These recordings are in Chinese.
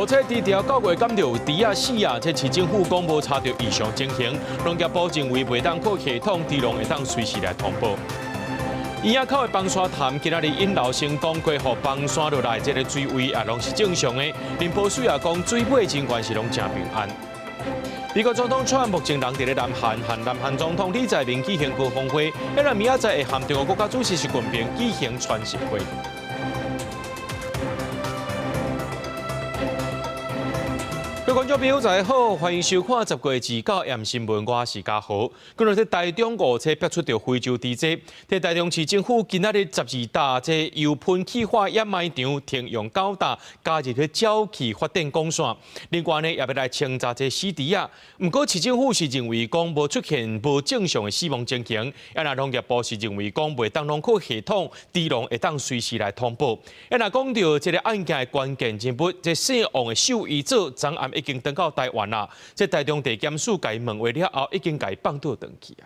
而且低调9月感到有猪啊死啊，这市政府公布查到异常情形，农业部认为袂当靠系统，猪农会当随时来通报。堰仔口的崩山潭，今仔日因老成功过互崩山落来，这个水位也拢是正常的。林波水也讲水尾情况是拢正平安。美国总统川普目前人伫咧南韩，和南韩总统李在明举行高峰会，因为明仔载会和中国国家主席习近平举行传习会。各位观众朋友，大家好，欢迎收看10月29日新闻，我是嘉豪。今日在台中5车逼出着非洲猪只，在台中市政府今仔日12大这油喷气化掩埋场停用9大加入去沼气发电供线。另外呢，也要来清查这死猪啊。不过市政府是认为讲无出现无正常的死亡情形，那农业部是认为讲袂当拢靠系统，猪农会当随时来通报。那讲到这个案件的关键人物，这姓王的受益者昨暗已经登到台湾啦，这台中地检署甲伊问话了后，已经甲伊放倒转去啊。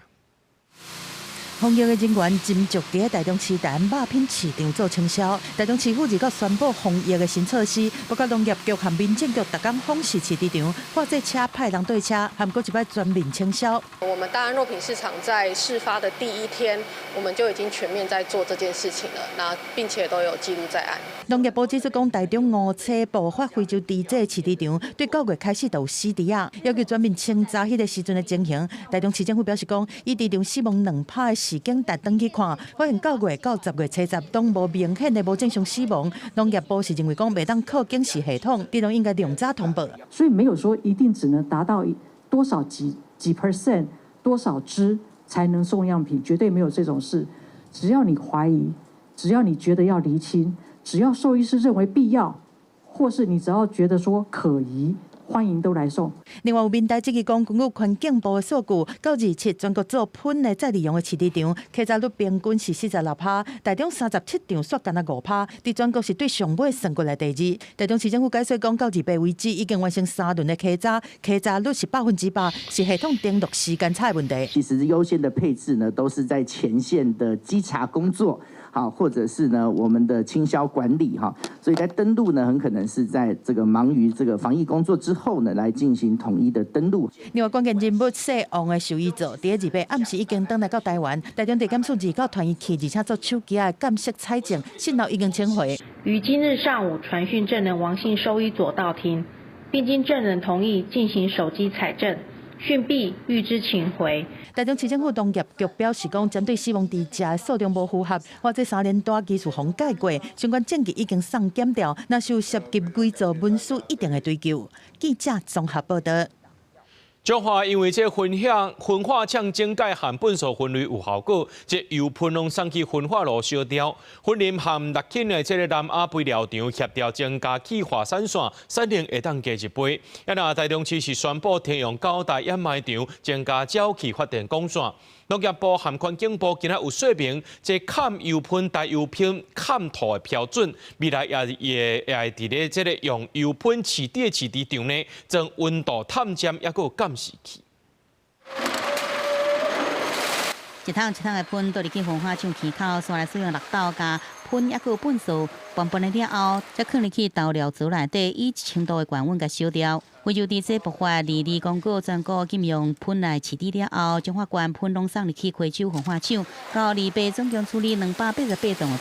防疫的人员斟酌伫台中市大安肉品市场做清销。台中市府日前宣布防疫的新措施，包括农业局和民政局逐天访视市场，或者车派人对车，含过一摆全面清销。我们大安肉品市场在事发的第1天，我们就已经全面在做这件事情了，那并且都有记录在案。农业部指出，讲台中5车爆发非洲猪只市场，对9月开始就有死猪啊，要求全面清查迄个时阵的情形。台中市政府表示讲，以猪场死亡2趴的事件达登去看，发现9月到10月初10都无明显的无正常死亡。农业部是认为讲，袂当靠警示系统，猪农应该量早通报。所以没有说一定只能达到多少几%多少只才能送样品，绝对没有这种事。只要你怀疑，只要你觉得要厘清。只要兽医师认为必要，或是你只要觉得说可疑，欢迎都来送。另外有民代质疑讲，根据环境部的数据，到27全国做喷的再利用的市场，客家率平均是46%，台中37场煞干那5%，伫全国是对上尾算过来第2。台中市政府解释讲，到28为止已经完成3轮的客家率是100%，是系统登录时间差的问题。其实优先的配置呢，都是在前线的稽查工作。好，或者是呢，我们的清销管理哈，所以在登录呢，很可能是在这个忙于这个防疫工作之后呢，来进行统一的登录。另外，关键人物姓王的受益者，第28暗时已经登来到台湾，台中地检署29团员去，而且做手机的监视采证，信号已经请回。于今日上午传讯证人王姓兽医左到庭，并经证人同意进行手机采证。讯毕，预知请回。台中市政府农业局表示讲，针对死亡猪只的数量无符合，或者3连大技术封盖过，相关证据已经送检调，若是有涉及伪造文书，一定会追究。记者综合报道。中华因为这焚化呛增钙含苯素分离有效果，这油喷拢送去焚化炉烧掉。芬林含6斤的这个南亚肥料场协调增加气化散线，产量会当加1倍。台中市是宣布停用9大掩埋场，增加沼气发电供线。农业部和环境部今仔有说明，这砍油喷、大油喷砍土的标准，未来也会伫咧这个用油喷饲猪场呢，将温度探监也有监视器。一桶的喷倒入去焚化厂气口，先来使用6道加喷，也有苯素，拌拌了后，再放入去豆料槽内底，以100度的高温甲烧掉。非洲猪只爆发22公告全国禁用喷来饲猪了后，将法官喷拢送入去溪州焚化厂，到28总共处理288吨的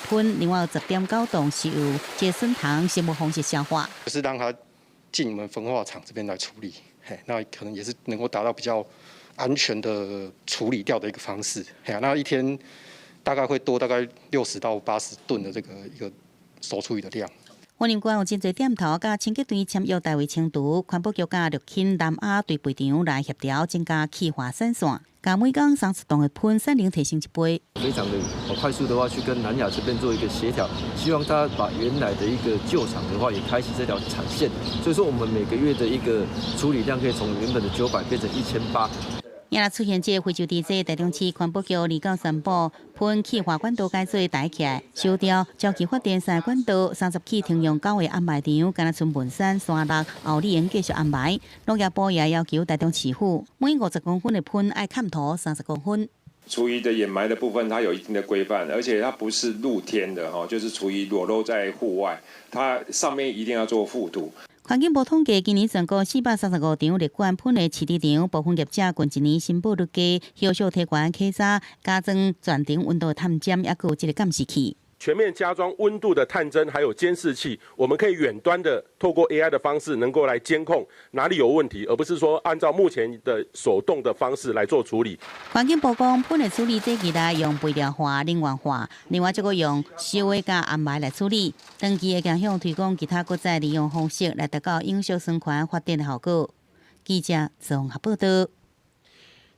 喷，另外有10.9吨是由节损糖生物方式消化。就是让它进我们焚化厂这边来处理，那可能也是能够达到比较安全的处理掉的一个方式。那一天大概会多大概60到80吨的这个一个收处理的量。婚姻官有真侪点头，甲清洁队签约代为清除，环保局甲陆勤南亚对肥场来协调，增加气化散线，甲每工30吨的喷产量提升1倍。非常的快速的话，去跟南亚这边做一个协调，希望他把原来的一个旧厂的话也开启这条产线，所以说我们每个月的一个处理量可以从原本的900变成1800。也来出现这非洲猪只，台中市环保局29宣布，喷气化管道改做抬起来，烧掉沼气发电3管道，30起停用9个安排场，敢若剩文山、山六、后里园继续安排。农业部也要求台中市府，每50公分的喷爱砍头30公分。厨余的掩埋的部分，它有一定的规范，而且它不是露天的哈，就是厨余裸露在户外，它上面一定要做覆土。环境部统计，今年全国435场列管喷的饲猪场，部分业者近一年申报率低，小小提悬客闸、加装全程温度探检，也有一个监视器。全面加装温度的探针，还有监视器，我们可以远端的透过 AI 的方式，能够来监控哪里有问题，而不是说按照目前的手动的方式来做处理。环境部讲，喷的处理这期来用肥料化、能源化，另外这个用烧的加安排来处理，长期的倾向推广其他国再利用方式来达到永续循环发展的效果。记者综合报道。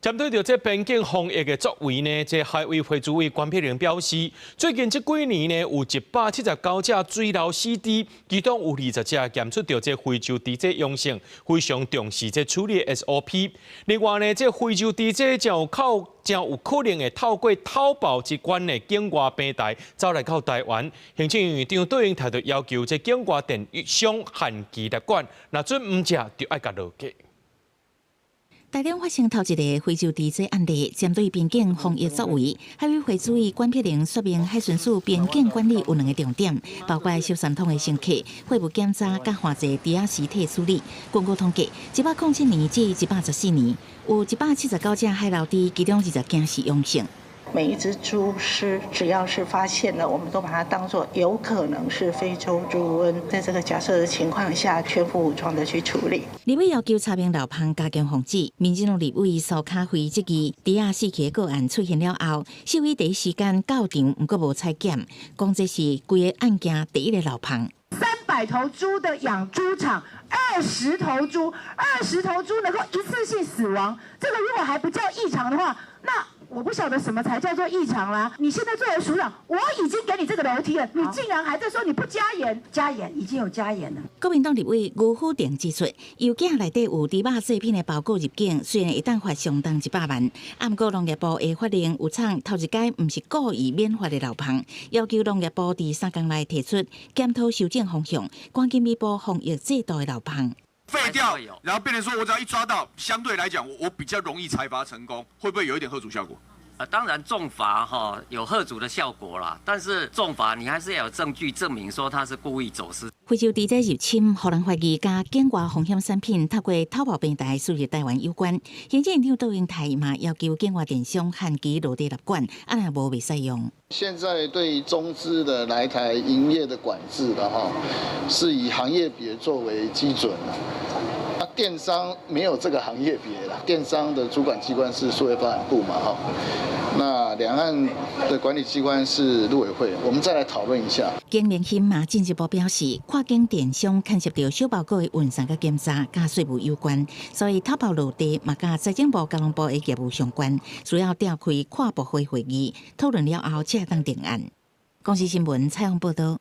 针对着这边境防疫的作为呢，这海委会主委关佩玲表示，最近这几年呢，有179只水流死猪，其中有20只检出到这非洲猪这阳性，非常重视这处理 SOP。另外呢，这非洲猪这真有可能会透过偷报机关的境外平台走来到台湾。行政院长对应提出要求，这境外电商限期来管，若准唔食就要甲落价。台中发生头一个非洲猪这案例，针对边境防疫作为，海委会主委关佩玲说明，海巡署边境管理有2个重点，包括收传统的乘客、货物检查、甲化济猪仔尸体处理。根据统计，107年至114年，有179只海老猪，其中20件是阳性。每一只猪尸，只要是发现了，我们都把它当作有可能是非洲猪瘟。在这个假设的情况下，全副武装的去处理。立委要求查明流芳加强防治。民进党立委苏卡辉这支猪仔死去的个案出现了后，市委第一时间到场，不过无采检，讲这是规个案件第一个流芳。300头猪的养猪场，20头猪能够一次性死亡，这个如果还不叫异常的话，那我不晓得什么才叫做异常啦！你现在作为署长，我已经给你这个楼梯了，你竟然还在说你不加盐？加盐已经有加盐了。国民党立委吴虎定指出，邮件内底有猪肉制品的包裹入境，虽然一旦罚相当100万，不过农业部会发令有厂头一届不是故意免罚的流芳，要求农业部在3天内提出检讨修正方向，赶紧弥补防疫制度的流芳。废掉，然后变成说我只要一抓到，相对来讲我比较容易裁罚成功，会不会有一点吓阻效果？当然重罚有吓阻的效果啦，但是重罚你还是要有证据证明说他是故意走私。非洲猪仔入侵，互人怀疑甲境外风险产品透过偷跑平台输入台湾有关。行政院长杜英泰嘛要求境外电商限期落地立管，若无未使用。现在对中资的来台营业的管制的是以行业别作为基准的。电商没有这个行业别啦，电商的主管机关是数位发展部嘛那两岸的管理机关是陆委会，我们再来讨论一下。经联新嘛进一步表示，跨境电商牵涉到小包裹的运送、检查、甲税务有关，所以偷跑落地嘛甲财政部、交通部的业务相关，需要召开跨部会会议讨论了后，才当定案。公司新闻采访报道。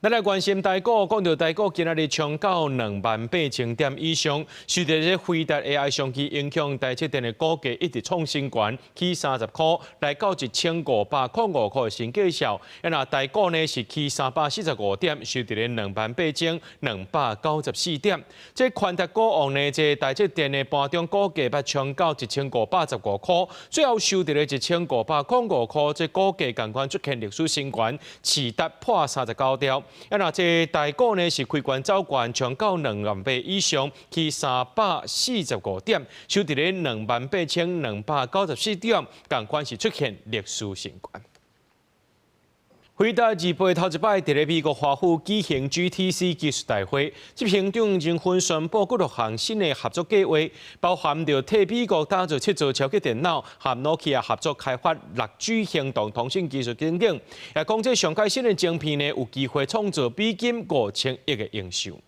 咱来关心台股，讲到台股今仔日冲到28000点以上，受到这辉达 AI 相机影响，台积电的股价一直创新高，起30块，来到1505块的新高效。那台股呢是起345点，收在28294点。这宽达股王呢，这台积电的盘中股价捌冲到1585块，最后收在1505块，这股价同款出现历史新高，持达破39条。那这台股呢是开关走关，冲到28000以上，去345点，收在28294点，同款是出现历史新高。辉达二倍头一摆伫咧美国华府举行 GTC 技术大会，执行长仍分宣布各6项新的合作计划，包含着替美国打造7座超级电脑，和 Nokia 合作开发6G 行动通讯技术等等。也讲这上届新的晶片呢，有机会创造美金5000亿的营收。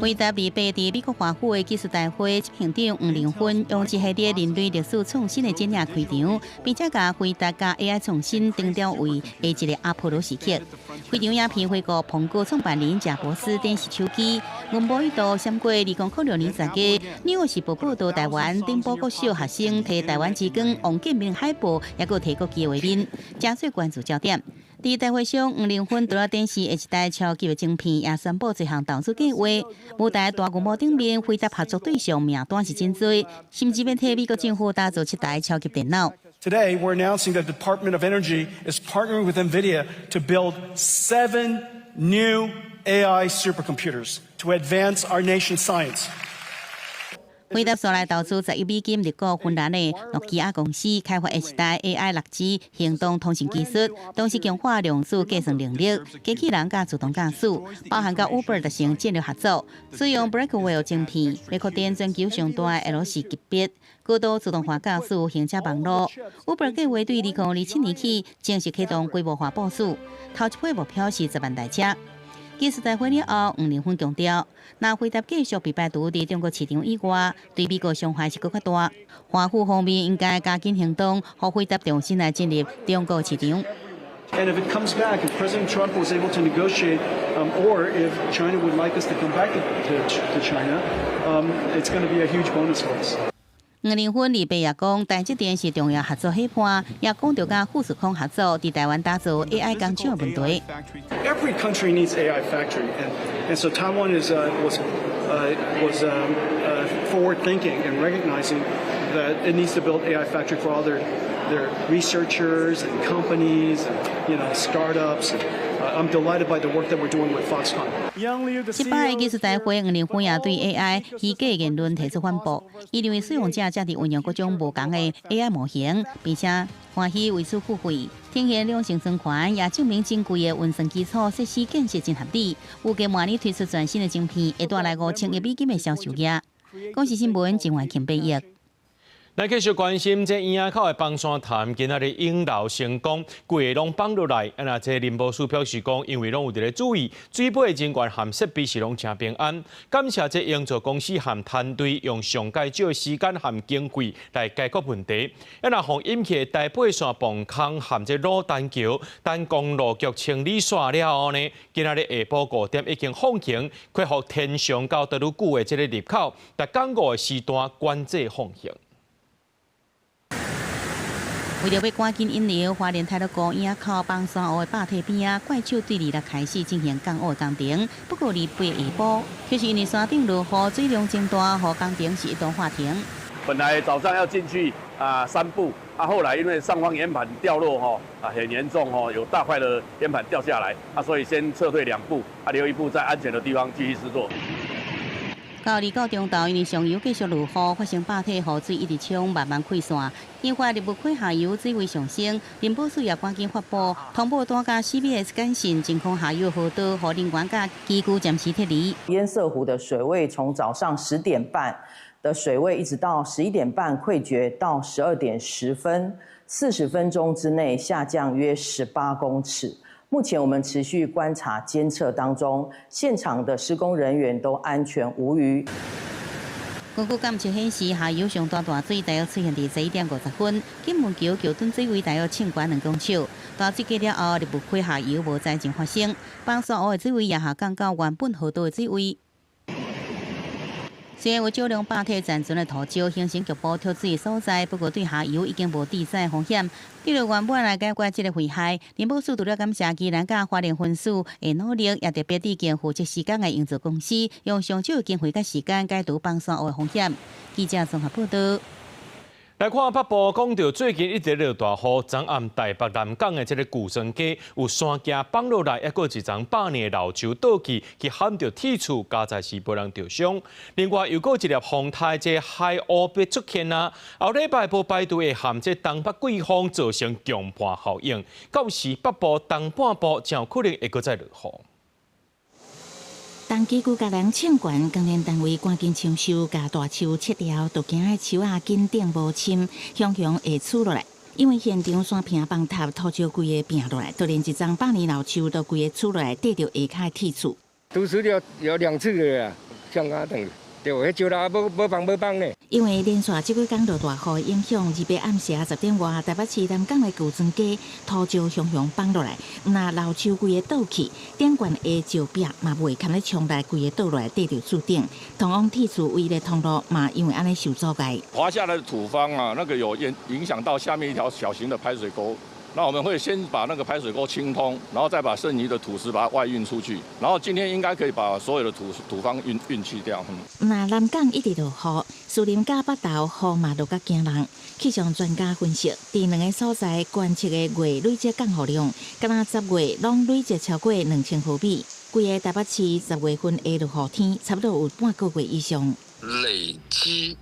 辉达2倍伫美国华府的技术大会，执行长黄玲芬用一系列人类历史创新的展览开场，并且甲辉达甲 AI 创新定调为下一个阿波罗时刻。会场也评回顾苹果创办人贾伯斯电视手机，文博一度闪过2006年3月，纽约时报报道台湾顶部国小学生摕台湾之光王建民海报，也佮摕国旗的画面，加速关注焦点。伫大会上，黄玲芬除了展示一台超级的晶片，也宣布一项投资计划。舞台大规模顶面，辉达合作对象名单是真多，甚至要替美国政府打造7台超级电脑。Today, we're announcing that the Department of Energy is partnering with NVIDIA to build 7 new AI supercomputers to advance our nation's science. 回答所来投资11美金入股芬兰的诺基亚公司，开发下一代 AI 6G 行动通信技术，同时强化量子计算能力，机器人甲自动驾驶，包含甲 Uber 达成战略合作，使用 Blackwell 晶片，来扩展全球上大的 L4 级别高度自动化驾驶行车网络。Uber 计划对2027年起正式启动规模化部署，头一批目标是10万台车。技术大会了后，黄玲芬强调，若回答继续被排除伫中国市场以外，对美国伤害是更较大。华府方面应该加紧行动，互回答重新来进入中国市場。And if it comes back, if President Trump was able to negotiate, or if China would like us to come back to China, it's going to be a huge bonus for us. 黄玲芬离别也讲，台积电是重要合作伙伴，也讲到甲富士康合作，伫台湾打造 AI 工厂的问题。Every country needs AI factory, and so Taiwan was forward thinking and recognizing that it needs to build AI factory for all their researchers and companies and startups. I'm delighted by the work that we're doing with Foxconn. 18个技术大会，黄玲芬也对 AI 虚假言论提出反驳。伊认为使用者则伫运用各种无同的 AI 模型，并且欢喜为此付费。天现两性存款也证明真贵的运算基础设施建设真合理。预计明年推出全新的晶片，会带来5000亿美金的销售额。公视新闻郑焕庆编译。咱继续关心这堰仔口的放山潭，今仔日引流成功，规个拢放落来。这林保署表示讲，因为拢有伫咧注意，水保的人员和设备是拢真平安。感谢这营造公司和团队用上介少的时间和经费来解决问题。互引起大八线磅空和这鲁丹桥等公路局清理煞了后呢，今仔日下晡5点已经放行，恢复天上到倒愈久的这个入口，在港5的时段管制放行。为了要赶紧引流，花莲太鲁阁堰仔口放山湖的坝体边啊，怪手对2日开始进行降雨的工程。不过2日下晡，就是因为山顶落雨，水量增大，和工程是一度暂停。本来早上要进去3步，后来因为上方岩盘掉落很严重有大块的岩盘掉下来所以先撤退2步留1步在安全的地方继续施作。到2到中昼，因为上游继续落雨，发生坝体雨水一直冲，慢慢溃散，引发入口下游水位上升。林保署也赶紧发布通报单架 CBS 简讯，真空下游河道，和人员甲机构暂时撤离。堰塞湖的水位从早上10点半的水位，一直到11点半溃决，到12点10分，40分钟之内下降约18公尺。目前我们持续观察监测当中，现场的施工人员都安全无虞。根据监测显示，下游上大水大约出现伫11点50分，金门桥桥墩水位大约清悬2公尺。大水过了后，入不开下游无灾情发生，放山湖的水位也下降到原本河道的水位。虽然有少量坝体残存的土石形成局部脱水的所在，不过对下游已经无地灾风险。为了原本来解决这个危害，林保署除了感谢宜兰甲花莲分署的努力，也特别致敬负责施工的营造公司，用上少的经费甲时间解除放山湖的风险。记者综合报道。来看北部，讲到最近一直落大雨，昨暗台北南港的这个古城街有山架放落来，还有一丛100年的老树倒去，去撼着铁柱，加在是无人受伤。另外又有一粒风台这海乌白出现啊，后礼拜无排除会含这东北季风造成强盘效应，到时北部东半部才有可能会搁再落雨。当机构甲人抢管，工研单位赶紧抢修，甲大树切掉，都惊个树啊紧顶无侵，雄雄会厝落来。因为现场山坪崩塌，土石规个拼落来，就连一丛100年老树都规个厝落来，缀着下骹铁柱。都死了有2次了啊，像啊等。对，迄石头无放呢。因为连续这几天落大雨影响，2八暗时10点外，台北市南港的古庄街土石雄雄放落来，那老树规个倒去，顶悬的石壁嘛未堪咧冲来，规个倒落来缀着树顶，通往铁柱唯一的通路嘛，因为安尼受阻碍。滑下来的土方啊，那个有影响到下面一条小型的排水沟。那我们会先把那个排水沟清通，然后再把剩余的土石把它外运出去，然后今天应该可以把所有的土方运去掉。那南港一直落雨，树林甲北投雨嘛落甲惊人。气象专家分析，伫2个所在观测的月累积降雨量，敢若10月拢累积超过2000毫米。规个台北市10月份下落雨天，差不多有半个月以上。累积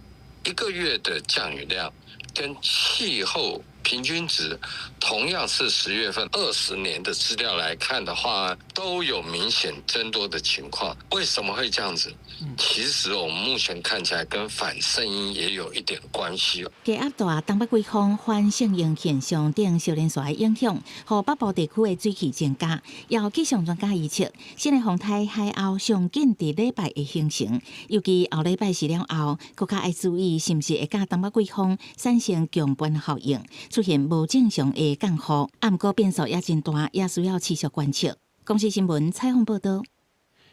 1个月的降雨量跟气候平均值，同样是10月份20年的资料来看的话，都有明显增多的情况。为什么会这样子？其实我们目前看起来跟反圣婴也有一点关系。低压大东北季风反圣婴现象等小连续的影响，和北部地区的水汽增加。要气象专家预测，新的风台海后上紧伫礼拜会形成，尤其后礼拜四了后，更加要注意是毋是会甲东北季风产生强伴效应，出现无正常的降雨。不过变数也真大，也需要持续观察。公视新闻采访报道。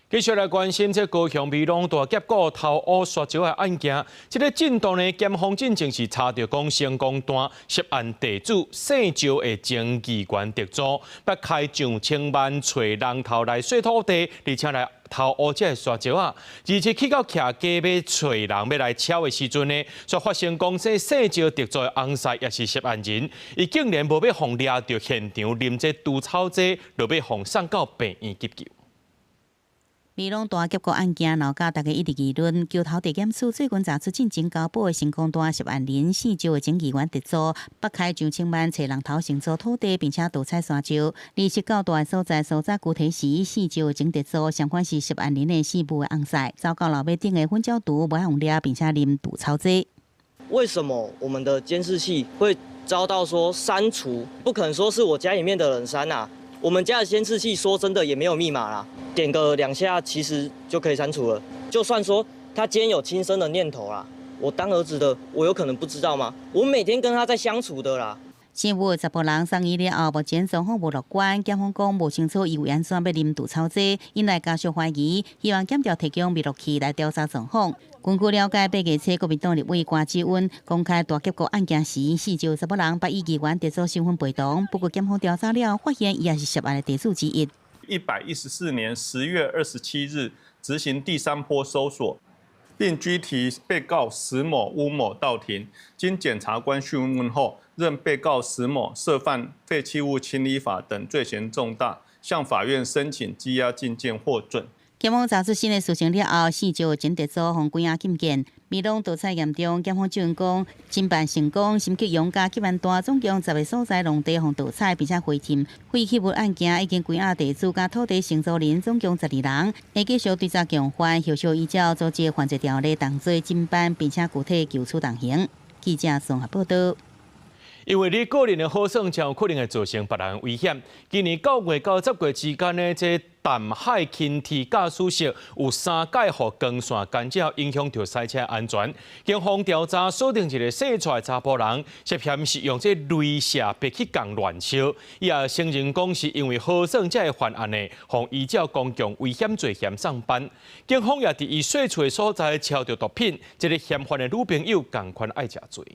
继续来关心这高雄美浓大结果头屋刷石的案件，这个进度呢，检方正正是查到讲成功单涉案地主姓赵的前议员得租，不开上千万找人头来洗土地，而且来偷屋这刷石啊！而且去到徛街要找人要来敲的时阵呢，却发现讲这姓赵得租的翁婿也是涉案人，伊竟然无要互抓到现场啉这毒草剂，就要互送到病院急救。美浓大结果案件闹到大家一直议论，桥头地检署最近查出进前交保的成功单涉案人姓赵的前议员得租，北开上千万找人头承租土地，并且盗采山石。离石较大的所在，所在具体是姓赵的前得租，相关是涉案人的四部的翁婿，遭到老尾顶的粉胶毒无用抓，并且啉毒草剂。为什么我们的监视器会遭到说删除？不可能说是我家里面的人删啊！我们家的监视器说真的也没有密码啦，点个2下其实就可以删除了。就算说他今天有轻生的念头啦，我当儿子的，我有可能不知道吗？我每天跟他在相处的啦。新屋10个人送医了后，目前状况无乐观。检方讲无清楚伊为安怎要啉毒草剂，引来家属怀疑，希望检调提供笔录器来调查状况。根据了解，8月初国民党立委关志恩公开大结果案件时，四招10个人把伊议员得做身份陪同。不过检方调查了，发现伊也是涉案的地主之一。114年10月27日执行第3波搜索，并拘提被告石某、邬某到庭。经检察官讯问后，认被告石某涉犯废弃物清理法等罪嫌重大，向法院申请羁押禁见获准。检方查出新的事情了后，四招前得做互关押禁见。美浓盗采严重，检方指认讲侦办成功，心急用家7万单，总共10个所在农地互盗采，并且回填。废弃物案件已经关押地主甲土地承租人总共12人，会继续追查共犯，后续依照组织犯罪条例同罪侦办，并且具体求处重刑。记者综合报道。因为你个人的好耍，才有可能会造成别人危险。今年9月到10月之间呢，这淡海轻铁驾驶室有3届互光线干扰，影响到赛车安全。警方调查锁定一个洗出来查甫人，涉嫌是用这镭射笔去共乱烧，伊也承认讲是因为好耍才会犯案的，互依照公共危险罪嫌上班。警方也伫伊洗出的所在敲到毒品，这个嫌犯的女朋友共款爱食罪。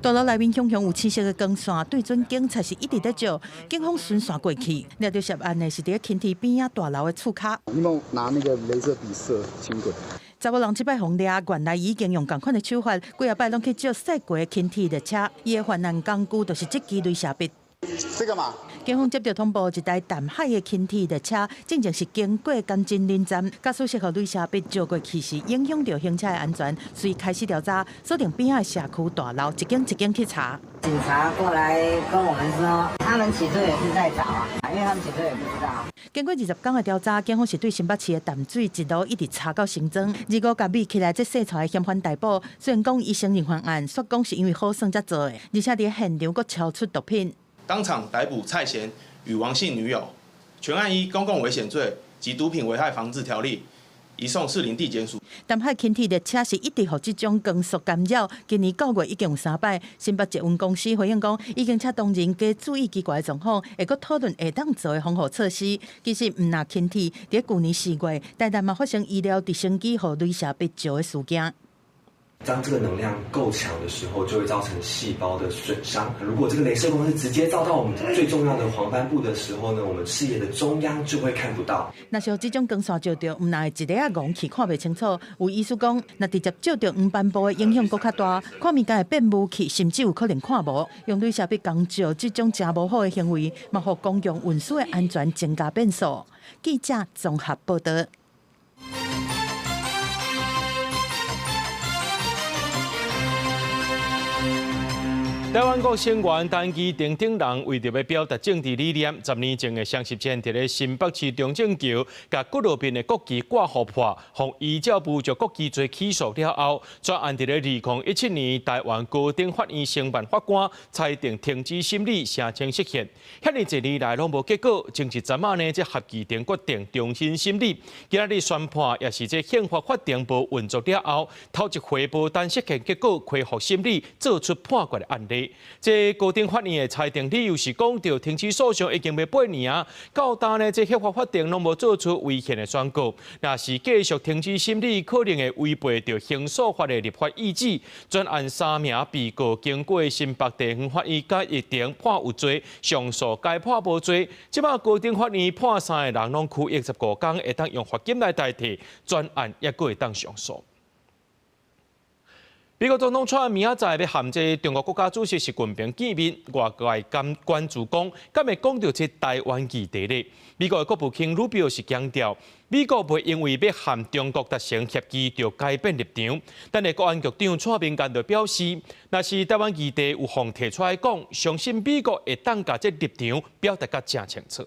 大楼内面向有赤色的光线，对准警察是一直在照。警方顺线过去，抓到涉案的是伫轻铁边仔大楼的厝骹。你有拿那个镭射笔射轻轨？查某人即摆互抓，原来已经用同款的手法，几下摆拢去照驶过轻铁的车。伊的犯案工具就是这支镭射笔。这个嘛，警方接到通报，一台淡海的轻铁的车，正是经过干金轮站，驾驶室和镭射笔照过去时，影响到行车的安全，所以开始调查，锁定边仔社区大楼，一间一间去查。警察过来跟我们说，他们起初也是在找啊，因为他们起初也不知道。经过20天的调查，警方是对新北市的淡水一路一直查到新庄，25甲米起来，这洗出来嫌犯逮捕。虽然讲伊承认犯案，说讲是因为好耍才做的，而且伫现场阁敲出毒品。当场逮捕蔡贤与王姓女友，全案依公共危险罪及毒品危害防治条例移送士林地检署。淡海轻铁列车是一直互这种光速干扰，今年9月已经有3摆。新北捷运公司回应讲，已经请同仁加注意奇怪的状况，会阁讨论下当做的防护措施。其实唔拿轻铁，伫去年4月，台南嘛发生医疗直升机互镭射笔照的事件。当这个能量够强的时候，就会造成细胞的损伤。如果这个雷射光是直接照到我们最重要的黄斑部的时候呢，我们视野的中央就会看不到。若像这种光线照到，唔那会一个戆去看袂清楚。有医师讲，若直接照到黄斑部的影响更较大，看物件会变雾去，甚至有可能看无。用对下必讲照这种真无好的行为，嘛互公共运输的安全增加变数。记者综合报道。台湾国成员陈其定等人为着要表达政治理念，10年前的双十节伫咧新北市中正桥，甲骨路边的国旗挂互破，互移教部就国旗罪起诉了后，专案伫咧2017年台湾高等法院承办法官裁定停止审理，声称失宪。遐尼一年来拢无结果，前一阵仔呢，这合议庭决定重新审理。今日宣判也是这宪法法庭无运作了后，头一回无单失宪结果恢复审理，做出判决的案例。这高等法院的裁定理由是讲到停止诉讼已经要8年啊，到今呢这宪法法庭拢无做出违宪的宣告，若是继续停止审理，可能会违背着刑诉法的立法意志。专案3名被告经过新北地方法院甲一庭判有罪，上诉该判无罪。即马高等法院判3个人拢拘役15天，会当用罚金来代替，专案也佫会当上诉。美国总统川明仔载要含这中国国家主席习近平见面，外界关注讲，敢会讲到这台湾议题呢？美国的国务卿鲁比奥是强调，美国袂因为要和中国达成协议就改变立场。但係國安局長蔡明幹就表示，若是台灣議題有項提出來講，相信美國會當把這立場表達得正清楚。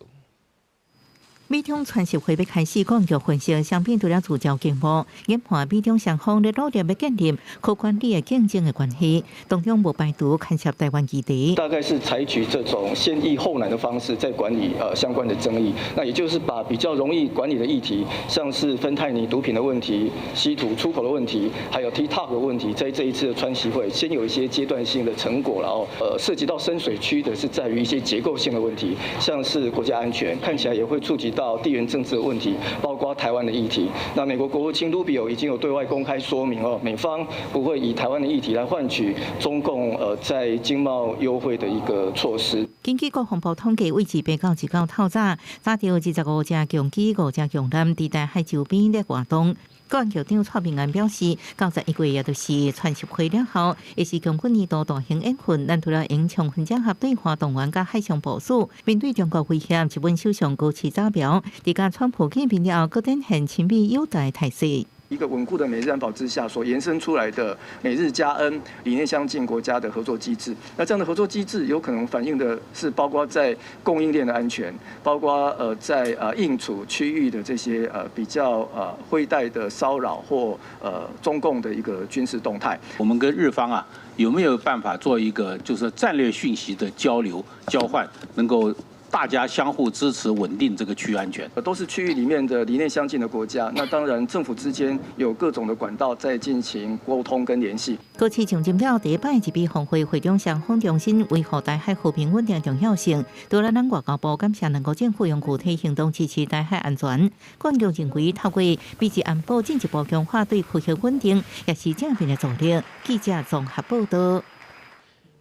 美中川習會要開始講就分析相片除了主交經貿，研判美中雙方的努力要建立可管理的競爭的關係，當中無排除牽涉台灣議題。大概是採取這種先易後難的方式，在管理相關的爭議。那也就是把比較容易管理的議題，像是芬太尼毒品的問題、稀土出口的問題，還有 TikTok 的問題，在這一次的川習會先有一些階段性的成果，然後涉及到深水區的是在於一些結構性的問題，像是國家安全，看起來也會觸及到地緣政治的問題，包括台灣的議題。那美國國務卿魯比奧已經有對外公開說明哦，美方不會以台灣的議題來換取中共在經貿優惠的一個措施。根據國防部統計，為自8到19透早，查到25隻強機、5隻強艦佇台海周邊咧活動。國安局長蔡明安表示，91月也就是川習會了後，也是強軍二度大型演訓，咱除了應充分整合對華動員甲海上部署，面對中國威脅，日本首相高市早苗，在甲川普見面了後，佫展現親密友台態勢。一個穩固的美日安保之下所延伸出來的美日加恩理念相近國家的合作機制，那這樣的合作機制有可能反映的是包括在供應鏈的安全，包括在應處區域的這些比較灰帶的騷擾或中共的一個軍事動態。我們跟日方啊有沒有辦法做一個就是戰略訊息的交流交換，能夠大家相互支持，穩定這個區域安全。都是區域裡面的理念相近的國家，那當然政府之間有各種的管道在進行溝通跟聯繫。高市上任了第一擺一筆峰會，會中雙方重申維護台海和平穩定重要性。除了咱外交部感謝兩國政府用具體行動支持台海安全，國安局認為透過彼此安保進一步強化對區域穩定，也是正面的助力。記者綜合報道。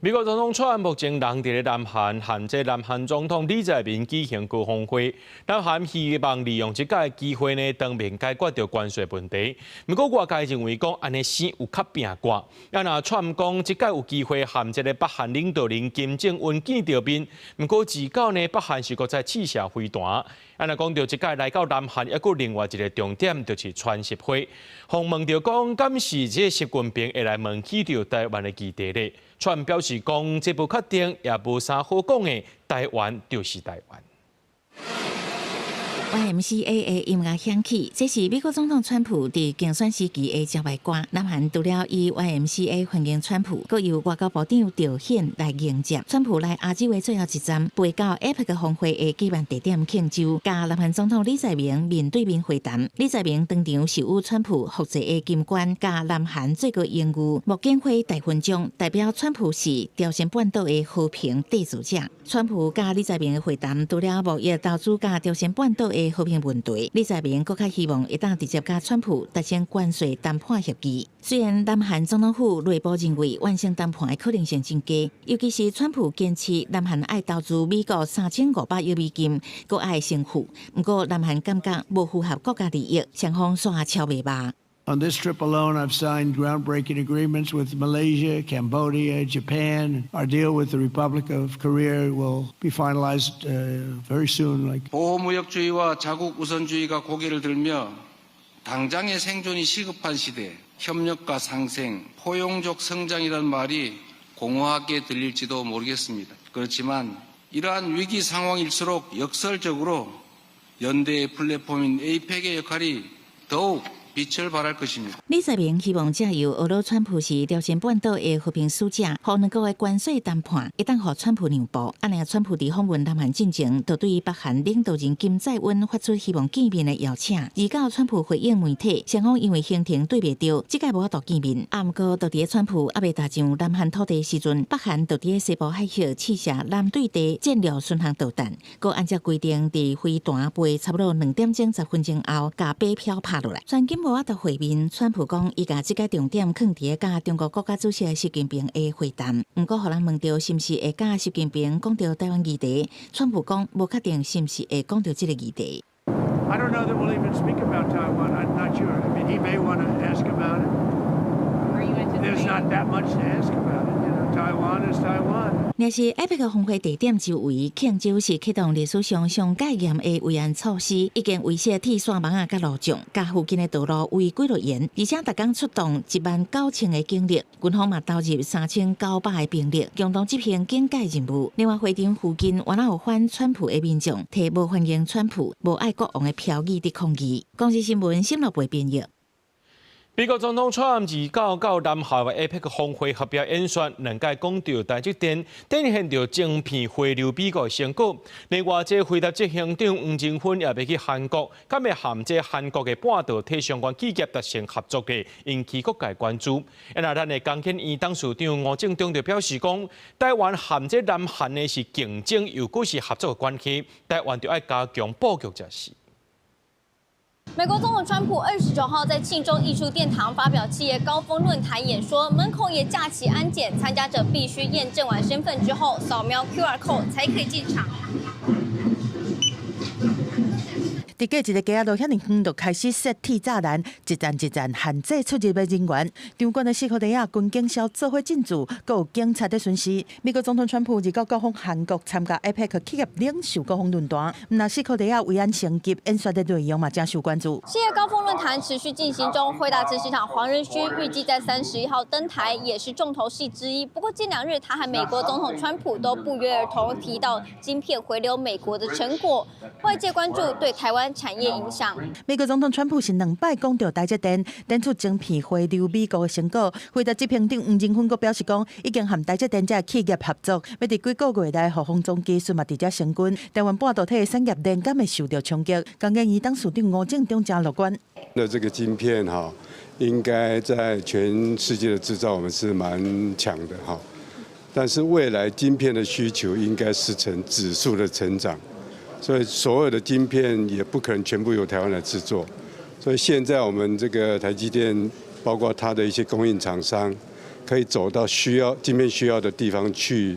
美國總統川目前人伫咧南韓，和這南韓總統李在明舉行高峰會。南韓希望利用這個機會呢，當面解決到關稅問題。不過外界認為講安尼先有較拼掛。啊，那川講這個有機會和這個北韓領導人金正恩見到面。不過自舊呢，北韓是擱在試射飛彈。啊，那講到這個來到南韓，一個另外一個重點就是川習會。訪問到講，敢是這習近平會來問起到台灣的議題咧？川表示講，這不確定，也無啥好講的。台灣就是台灣。YMCA 的音樂響起，這是美國總統川普佇競選時期的招牌歌。南韓除了以 YMCA 歡迎川普，閣由外交部長趙顯來迎接川普來亞洲的最後一站，會到 APEC 峰會的舉辦地點慶祝，甲南韓總統李在明面對面會談。李在明當場授予川普複製的金冠，甲南韓最高榮譽莫建輝大勳章，代表川普是朝鮮半島的和平締造者。川普甲李在明的會談，除了貿易投資甲朝鮮半島的的和平问题。李在明更加希望会当直接甲川普达成关税谈判协议。虽然南韩总统府内部认为完成谈判的可能性真低，尤其是川普坚持南韩爱投资美国3500亿美金，搁爱成付。不过南韩感觉无符合国家利益，双方煞敲袂麻。On this trip alone, I've signed groundbreaking agreements with Malaysia, Cambodia, Japan. Our deal with the Republic of Korea will be finalized very soon. 보호무역주의와 자국 우선주의가 고개를 들며 당장의 생존이 시급한 시대, 협력과 상생, 포용적 성장이란 말이 공허하게 들릴지도 모르겠습니다. 그렇지만 이러한 위기 상황일수록 역설적으로 연대의 플랫폼인 APEC의 역할이 더욱李在明希望借由俄罗川普是朝鲜半岛的和平使者，互两国的关税谈判一旦互川普让步，安尼川普伫访问南韩进前，就对北韩领导人金在恩发出希望见面的邀请。而到川普回应媒体，双方因为行程对袂到，即届无法度见面。不过，就伫川普还未踏上南韩土地时阵，北韩就伫西部海峡试射南对地战略巡航导弹，佮按照规定伫飞弹飞差不多2点钟10分钟后，甲飞票拍落来。无法度会面，川普讲伊甲即个重点放伫甲中国国家主席习近平的会谈。不过，互人问到是毋是会甲习近平讲到台湾议题，川普讲无确定是毋是会讲到即个议题。I don't know that we'll even speak about Taiwan. I'm not sure. I mean, he may want to ask about it. There's not that much to ask about it. You know, Taiwan is Taiwan. 若是 APEC 峰会地点周围，庆州是启动历史上上戒严的维安措施，已经威胁铁线网甲路障，甲附近的道路围几落严，而且逐工出动19000的警力，军方嘛投入3900的兵力，共同执行警戒任务。另外，会场附近原来有反川普的民众，提无欢迎川普、无爱国王的标语伫抗议。公司新闻新乐培编译。美国总统川普到南韩的 APEC 峰会发表演说，两届讲到台积电展现着晶片回流美国的成果。另外，这回答执行长黄正勋也要去韩国，敢会含这韩国的半导体相关企业达成合作的，引起各界关注。咱的工研院董事长吴正中就表示讲，台湾含这南韩的是竞争，又果是合作的关系，台湾就要加强布局才是。美国总统川普29号在庆州艺术殿堂发表企业高峰论坛演说，门口也架起安检，参加者必须验证完身份之后，扫描 QR code 才可以进场。伫过一个街仔路遐尼远，就开始设铁栅栏，一站一站限制出入的人员。场馆的4号地啊，军警消做伙进驻，阁有警察在巡视。美国总统川普日到访韩国参加 APEC 企业领袖高峰论坛，那4号地啊维安升级演说的内容嘛，正受关注。企业高峰论坛持续进行中，惠达执行长黄仁勋预计在31号登台，也是重头戏之一。不过近2日，他和美国总统川普都不约而同提到晶片回流美国的成果，外界关注对台湾产业影响。美国总统川普是2摆讲到台积电展出晶片回流美国的成果。回答执行长黄正勋阁表示讲，已经和台积电这企业合作，要伫几个月内互封装技术嘛直接成军。台湾半导体产业链敢会受到冲击？工研院董事长吴正中真乐观。那这个晶片哈，应该在全世界的制造我们是蛮强的哈，但是未来晶片的需求应该是呈指数的成长。所以所有的晶片也不可能全部由台湾来制作，所以现在我们这个台积电，包括它的一些供应厂商，可以走到晶片需要的地方去，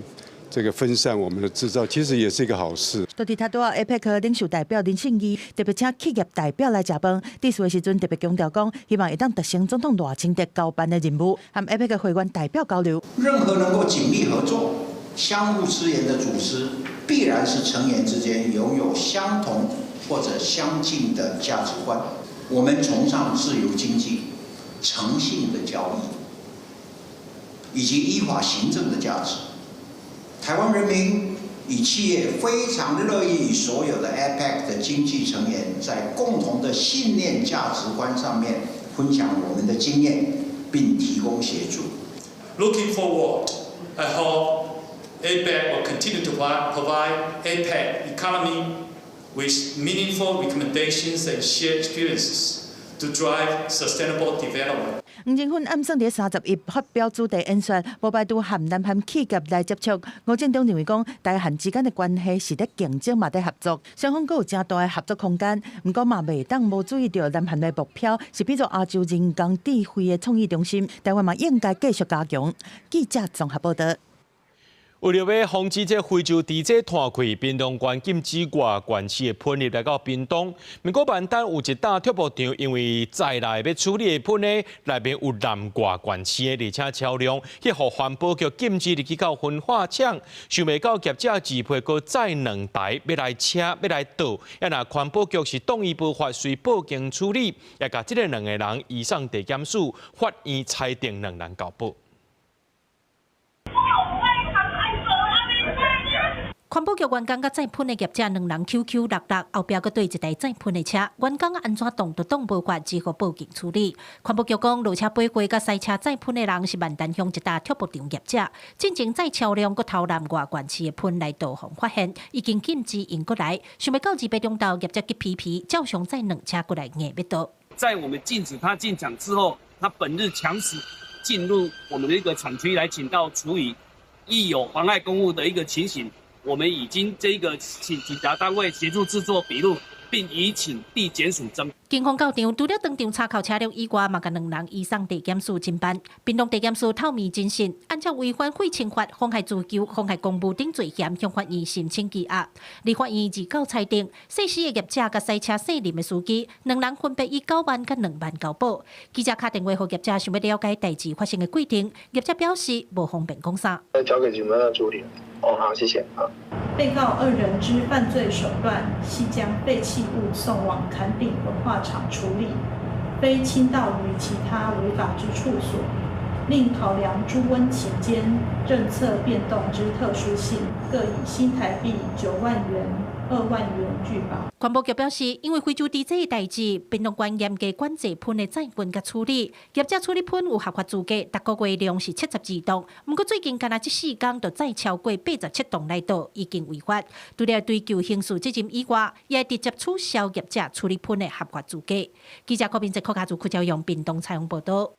这个分散我们的制造，其实也是一个好事。到伫他多 APEC 领袖代表林信义特别请企业代表来食饭，致辞的时阵特别强调讲，希望会当达成总统赖清德交办的任务，和 APEC 会员代表交流。任何能够紧密合作、相互支援的组织，必然是成员之间拥有相同或者相近的价值观。我们崇尚自由经济、诚信的交易，以及依法行政的价值。台湾人民与企业非常乐意与所有的 APEC 的经济成员在共同的信念价值观上面分享我们的经验，并提供协助。Looking forward, I hope APEC will continue to provide APEC economy with meaningful recommendations and shared experiences to drive sustainable development. 吴政芬暗算伫31发表主题演说，无排除和南韩企业来接触。吴政忠认为讲，台韩之间的关系是咧竞争嘛，咧合作，双方阁有正大的合作空间。不过嘛，袂当无注意到南韩的目标是比作亚洲人工智慧的创意中心，台湾嘛应该继续加强。记者综合报道。为了要防止这非洲猪只摊开，屏东县禁止外县市的喷入来到屏东。不过万丹有一大ထုတ်布场，因为在内要处理的喷呢，内面有南外县市的，而且超量，去互环保局禁止入去到焚化厂。想袂到业者自配阁载2台要来车要来倒，也若环保局是动议无法随报警处理，也甲这个2个人移送地检署，法院裁定2人交保。环保局员工甲再喷的业者2人 QQ 落落，后壁阁对一台再喷的车，员工安怎动都动无法，只好报警处理。环保局讲，落车背回甲塞车再喷的人是万丹乡一大ထုတ်布场业者，进前再超量阁偷南外县市的喷来导航发现，已经禁止因过来。想要到2中昼，业者去批，照常载2车过来硬要倒。在我们禁止他进场之后，他本日强势进入我们的一个厂区来请到处理，亦有妨碍公务的一个情形。我们已经请警察单位协助制作笔录，并已请地检署侦。警方到场，除了当场查扣车辆以外，嘛甲2人移送地检署侦办。屏东地检署透明侦讯，按照违反废清法、妨害自救、妨害公务等罪嫌，向法院申请羁押。立法院自告裁定，肇事的业者甲塞车涉林的司机2人分别以9万甲2万交保。记者打电话给业者，想要了解代志发生的过程，业者表示无方便讲啥。交给警方来处理。哦，好，谢谢啊。被告2人之犯罪手段系将废弃物送往坎顶焚化厂处理，非倾倒于其他违法之处所。另考量猪瘟期间政策变动之特殊性，各以新台币9万元、2万元拒保。环保局表示，因为非洲猪这一代志，屏东县严格管制喷的载运甲处理，业者处理喷有合法资格，逐个月量是72吨。不过最近干那这4天就载超过87吨来倒，已经违法。除了追究刑事责任以外，也直接取消业者处理喷的合法资格。记者郭斌在客家组区朝阳屏东采访报道。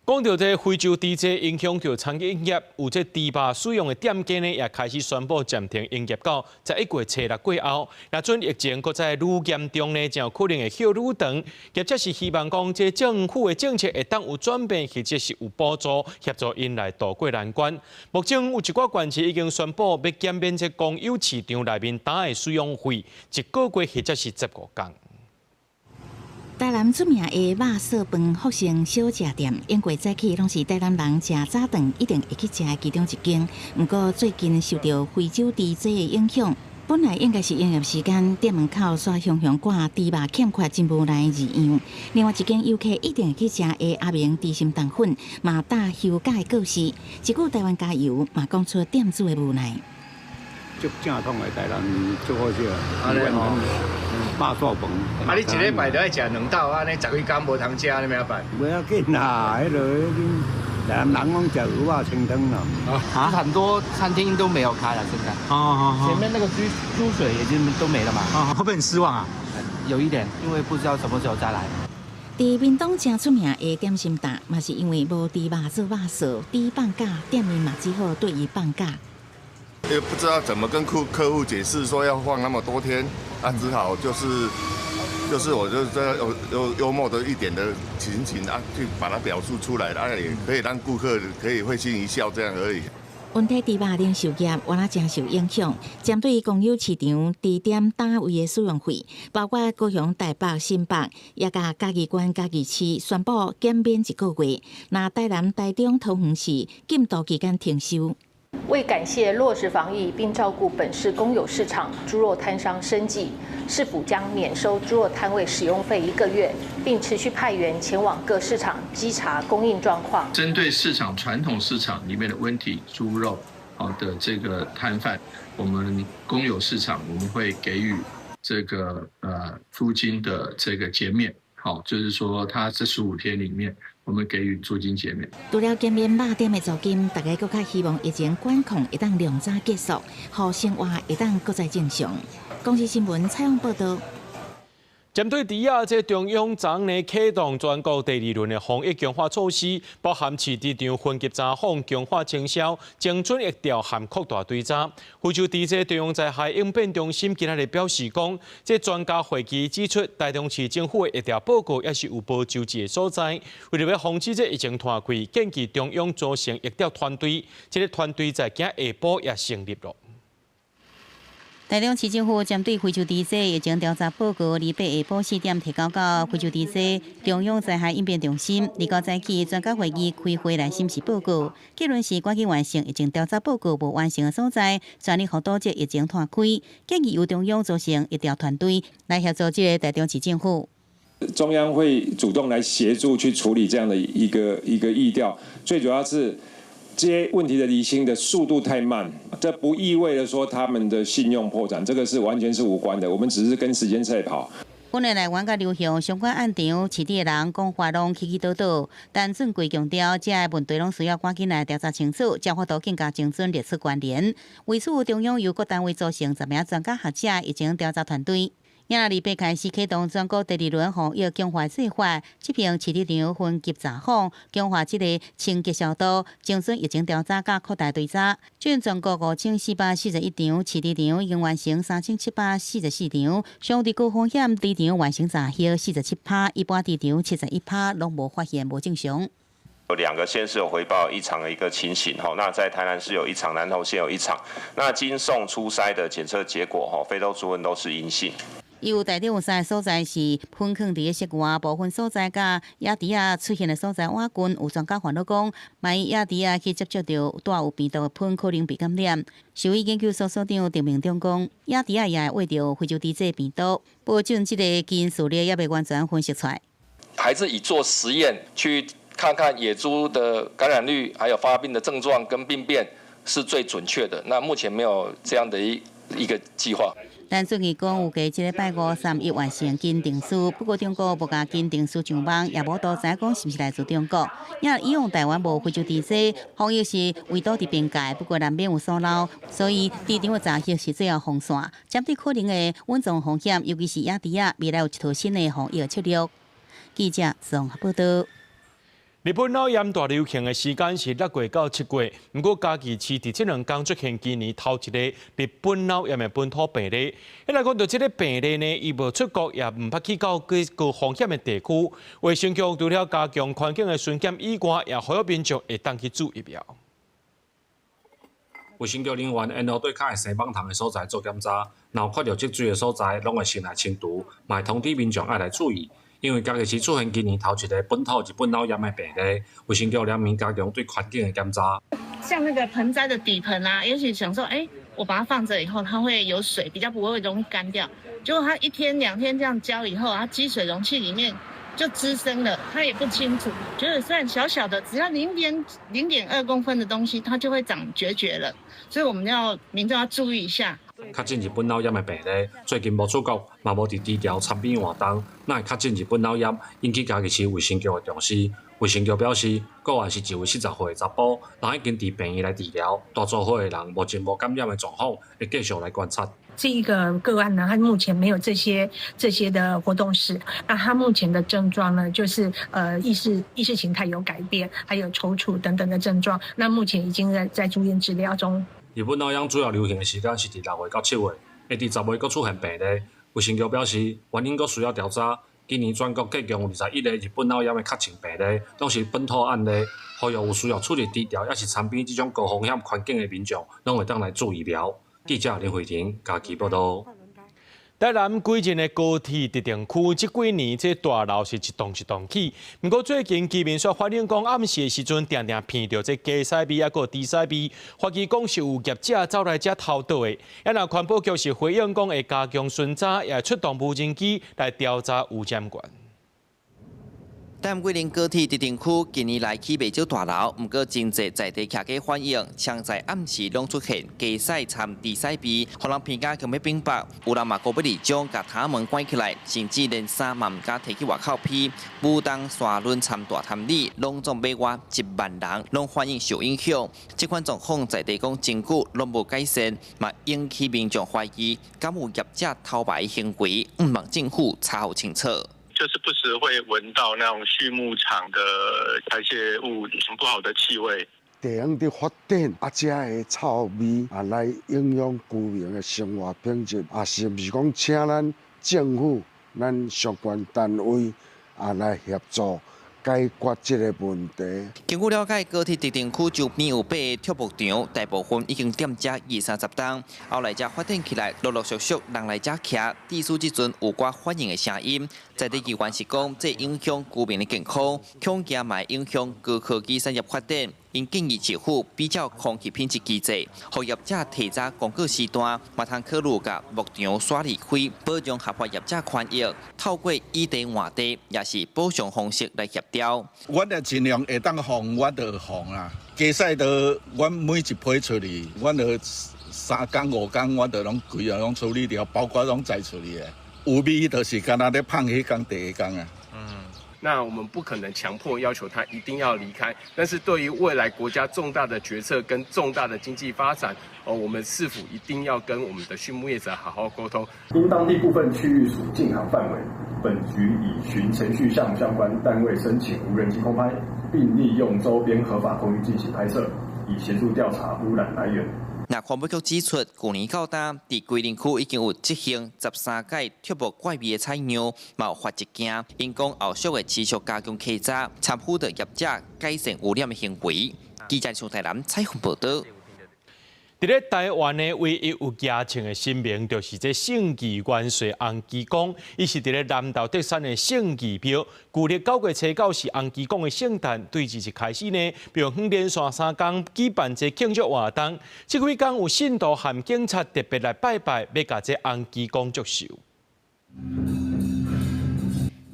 讲到这非洲猪只影响到餐饮业，有这猪肉使用的店家呢，也开始宣布暂停营业到11月初6过后。若准疫情搁再愈严重呢，就有可能会休愈长。业者是希望讲，这政府的政策会当有转变，或者是有补助协助因来渡过难关。目前有一寡县市已经宣布要减免这公有市场内面单的使用费，1个月或者是15天。台南出名的肉燥饭福盛小吃店，因过早起拢是台南人食早顿一定会去食的其中一间。不过最近受到非洲猪只的影响，本来应该是营业时间，店门口刷熊熊挂猪肉欠缺真无来字样。另外一间游客一定会去食的阿明猪心蛋粉，嘛打休假的告示。一句台湾加油，嘛讲出店主的无奈。足正统的台南足好食，安尼吼，肉燥饭。啊，你一礼拜就爱食2道，安尼10几天无通食，安尼咩办？不要紧啦，迄个台南人讲食鹅肉清汤啦。啊，很多餐厅都没有开了，现在。前面那个猪水已经都没了嘛。会不会很失望啊？有一点，因为不知道什么时候再来。伫屏东正出名的点心档，嘛是因为无猪肉做肉臊，猪放假，店面嘛只好对伊放假。也不知道怎么跟客户解释说要放那么多天，啊，只好就是我就这样幽默的一点的情形啊，去把它表述出来，啊，也可以让顾客可以会心一笑这样而已。温体猪肉零售业原来真受影响，针对公有市场猪店单位的使用费，包括高雄、台北、新北，也甲嘉义县、嘉义市宣布减免1个月。那台南、台中、桃园市禁渡期间停收。为感谢落实防疫并照顾本市公有市场猪肉摊商生计，市府将免收猪肉摊位使用费1个月，并持续派员前往各市场稽查供应状况。针对市场传统市场里面的温体猪肉的这个摊贩，我们公有市场我们会给予这个租金的这个减免，就是说它这15天里面。我们给予租金减免。除了减免肉店的租金，大家更较希望疫情管控会当量早结束，好生活会当搁再正常。公司新闻采访报道。针对第二这中央昨日启动全国第二轮的防疫强化措施，包含市场分级查访、强化清销、精准疫调和扩大追查。非洲地这中央灾害应变中心今日表示讲，这专家会议指出，台中市政府的疫调报告也是有无周知的所在。为了要防止这疫情拖开，建议中央组成疫调团队，这个团队在今下晡也成立了。台中市政府针对非洲地震疫情调查报告，28下晡4点提交到非洲地震中央灾害应变中心。29早起专家会议开会来审视报告，结论是赶紧完成疫情调查报告无完成的所在，全力辅导这疫情拖开。建议由中央组成疫调团队来协助这个台中市政府。中央会主动来协助去处理这样的一个疫调，最主要是。这些问题的厘清的速度太慢，这不意味着说他们的信用破产，这个是完全是无关的。我们只是跟时间赛跑。本来台湾甲流向相关案场，市里的人讲话拢起起倒倒，但准贵强调，这个问题拢需要赶紧来调查清楚，才法度更加精准列出关联。为此，中央由各单位组成10名专家学者疫情调查团队。今日28开始启动全国第2轮防疫强化计划，这边市里场分级查访，强化这个清洁消毒、精准疫情调查甲扩大追查。全国5441场，市里场已经完成3744场，相对高风险低场完成查核47%，一般低场71%，拢无发现无正常。有2个县市有回报异常的一个情形，那在台南市有1场，南投县有1场。那经送出筛的检测结果，非洲猪瘟都是阴性。有台中有3个所在是喷坑伫室外，部分所在甲野猪仔出现的所在瓦群，有专家烦恼讲，万一野猪仔去接触到带有病毒的喷，可能被感染。兽医研究所所长郑明忠讲，野猪仔也会着非洲地这病毒，保证这个基因数列也未完全分析出来。还是以做实验去看看野猪的感染率，还有发病的症状跟病变是最准确的。那目前没有这样的一个计划。但最近讲有计这礼拜5、3月完成基定数，不过中国无甲基定数上网，也无多知讲是不是来自中国。因以往台湾无非洲地震，防疫是围堵伫边界，不过南边有疏漏，所以地场的查核是最后防线。针对可能的稳重风险，尤其是野猪仔，未来有一套新的防疫策略。记者综合报道。日本脑炎大流行的时间是6月到7月，不过嘉义市伫这2天出现今年头一个日本脑炎的本土病例。一来讲到这个病例呢，伊无出国，也唔捌去到高风险的地区。卫生局除了加强环境的巡检以外，也呼吁民众会当去注意了。卫生局人员沿路对较会生蠓虫的所在做检查，若有看到积水的所在，拢会先来清除，嘛会通知民众爱来注意。因为嘉义市出现今年头一个本土日本脑炎的病例，卫生局两名加强对环境的检查。像那个盆栽的底盆啊，也许想说，我把它放着以后，它会有水，比较不会容易干掉。结果它1天2天这样浇以后，它积水容器里面就滋生了，它也不清楚。觉得虽然小小的，只要0.2公分的东西，它就会长决了。所以我们民众要注意一下。确诊日本脑炎的病例，最近无出国，嘛无伫低调参边活动，那会确诊日本脑炎，引起嘉义市卫生局的重视。卫生局表示，个案是一位40岁的查甫，人已经伫病院来治疗，大多数的人目前无感染的状况，会继续来观察。这一个个案呢，他目前没有这些的活动史。那他目前的症状呢，就是意识形态有改变，还有抽搐等等的症状。那目前已经在住院治疗中。日本脑炎主要流行的时间是伫6月到7月，会伫10月佫出现病例。卫生局表示，原因佫需要调查。今年全国计共有21个日本脑炎的确诊病例，都是本土案例。呼吁有需要出入低调，也是参边这种高风险环境的民众，拢会当来注意了。记者林慧婷嘉义报道。台南几任的高铁特定区，这几年这大楼是一栋起。不过最近居民说，反映讲暗时的时阵，常常闻到这鸡屎味，还有猪屎味，怀疑讲是有业者走来这偷倒的。也那环保局是回应讲会加强巡查，也出动无人机来调查有监管。但桂林高铁特定区近年来起未少大楼，不过真侪在地客家反映，常在暗时拢出现加塞掺地塞味，互人评价强要冰白。有人嘛告不离将甲塔门关起来，甚至连衫嘛唔敢摕去外口披。武当沙轮掺大潭里，拢总买外1万人，拢反映受影响。这款状况在地讲真久拢无改善，嘛引起民众怀疑，敢有业者偷排行为，望政府查核清楚。就是不时会闻到那种畜牧场的排泄物不好的气味。地方的发展这的臭味来影响居民的生活品质，是不是讲请咱政府、咱相关单位来协助解决这个问题。根据了解，高铁特定区周边有8个畜牧场，大部分已经店家20-30档，后来才发展起来，陆陆续续人来遮徛。地书即阵有寡反映的声音，在地机关是讲，这影响居民的健康，恐惊嘛影响高科技产业发展。因建议政府比较空气品质机制，让业者提早公告时段，嘛通考虑甲牧场刷离开，保障合法业者权益。透过以地换地，也是补偿方式来协调。我也尽量会当放，我就放啦。加赛的，我每一批出去，我就3天5天，我就拢规样拢处理掉，包括拢摘处理的。有味就是干那咧放迄天第一天啊。那我们不可能强迫要求他一定要离开，但是对于未来国家重大的决策跟重大的经济发展，我们是否一定要跟我们的畜牧业者好好沟通？因当地部分区域属禁航范围，本局已循程序向相关单位申请无人机空拍，并利用周边合法空域进行拍摄，以协助调查污染来源。那环保局指出，去年到今，伫桂林区已经有执行13届畜牧怪味的采样，嘛有发一件。因讲后续会持续加强稽查，参与着业者改善污染的行为。记者从台南采访报道。伫咧台湾的唯一有牙签的新名，就是这圣义元帅洪基公，伊是伫咧南投德山的圣义庙。旧历9月初9是洪基公的圣诞，对日一开始呢，庙方连续3天举办这庆祝活动。这几天有信徒和警察特别来拜拜，要甲这洪基公祝寿。